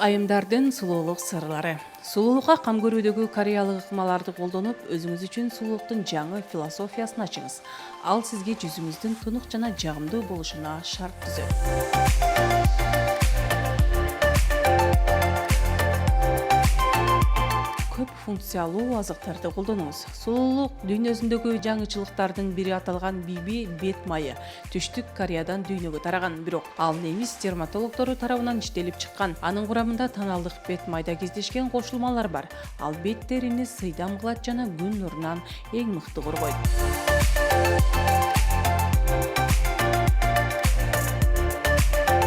Айымдардын сулуулук сырлары. Сулуулукка кам көрүүдөгү кореялык ыкмаларды колдонуп, өзүңүз үчүн сулуулуктун жаңы философиясын ачыңыз. Ал сизге жүзүңүздүн тунук жана жагымдуу болушуна шарт түзөт. Көп функциялуу азыктарды колдонуңуз. Сулуулук дүйнөсүндөгү жаңычылыктардын бири аталган биби бет майы Түштүк Кореядан дүйнөгө тараган, бирок ал немис дерматологдору тарабынан иштелип чыккан. Анын курамында тоналдык бет майда кездешкен кошулмалар бар. Ал бет терини сыйдам кылат жана күн нурунан эң мыкты коргойт.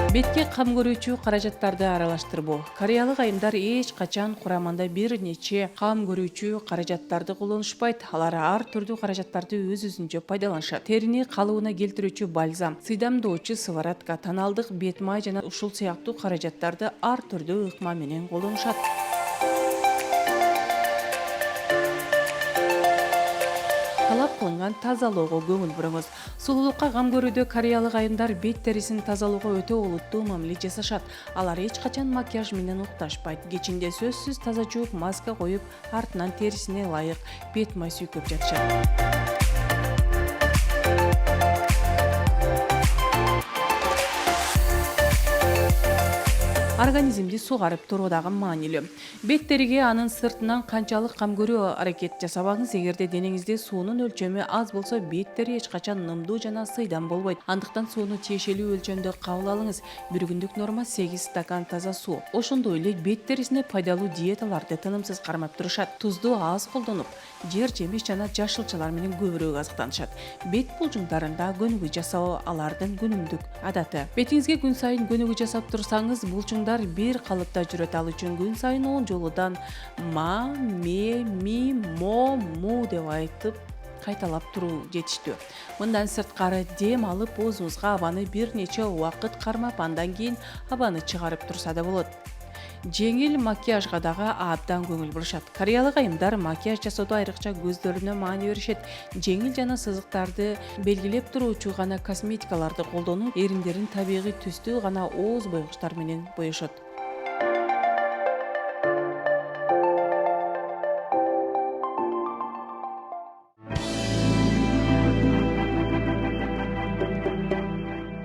Бетке кам көрүүчү каражаттарды аралаштырбоо. Кореялык айымдар эч качан курамында бир нече кам көрүүчү каражаттарды колдонушпайт. Алар ар түрдүү каражаттарды өз-өзүнчө пайдаланышат. Терини калыбына келтирүүчү бальзам, сыйдамдоочу сыворотка, тоналдык бет май жана ушул сыяктуу каражаттарды ар түрдүү ыкма менен колдонушат. Талап кылынган тазалоого көңүл буруңуз. Сулуулукка кам көрүүдө кореялык айымдар бет терисин тазалоого өтө олуттуу мамиле жасашат. Алар эч качан макияж менен укташпайт. Кечинде сөзсүз таза жууп, маска коюп, артынан терисине ылайык бет май сүйкөп жатышат. Организмди сугарып туруу дагы маанилүү. Бет териге анын сыртынан канчалык кам көрүү аракет жасабаңыз, эгерде денеңизде суунун өлчөмү аз болсо, бет тери эч качан нымдуу жана сыйдам болбойт. Андыктан сууну тиешелүү өлчөмдө кабыл алыңыз. Bir күндүк норма 8 стакан таза суу. Ошондой эле бет терисине пайдалуу диеталарды тынымсыз кармап турушат. Тузду аз колдонуп, жер жемиш жана жашылчалар менен көбүрөөк азыктанышат. Бет булчуңдарында көнүгүү жасоо алардын күнүмдүк адаты. Бетиңизге күн сайын көнүгүү жасап турсаңыз, булчуңдар бир калыпта жүрөт. Ал үчүн күн сайын 10 жолудан ма, ме, ми, мо, му деп айтып кайталап туруу жетиштүү. Мындан сырткары дем алып, оозуңузга абаны бир нече убакыт кармап, андан кийин абаны чыгарып турса да болот. Жеңил макияжга дагы абдан көңүл бурушат. Кореялык айымдар макияж жасоодо айрыкча көздөрүнө маани беришет. Жеңил жана сызыктарды белгилеп туруучу гана косметикаларды колдонуп, эриндерин табигый түстүү гана ооз бойгучтар менен боешот.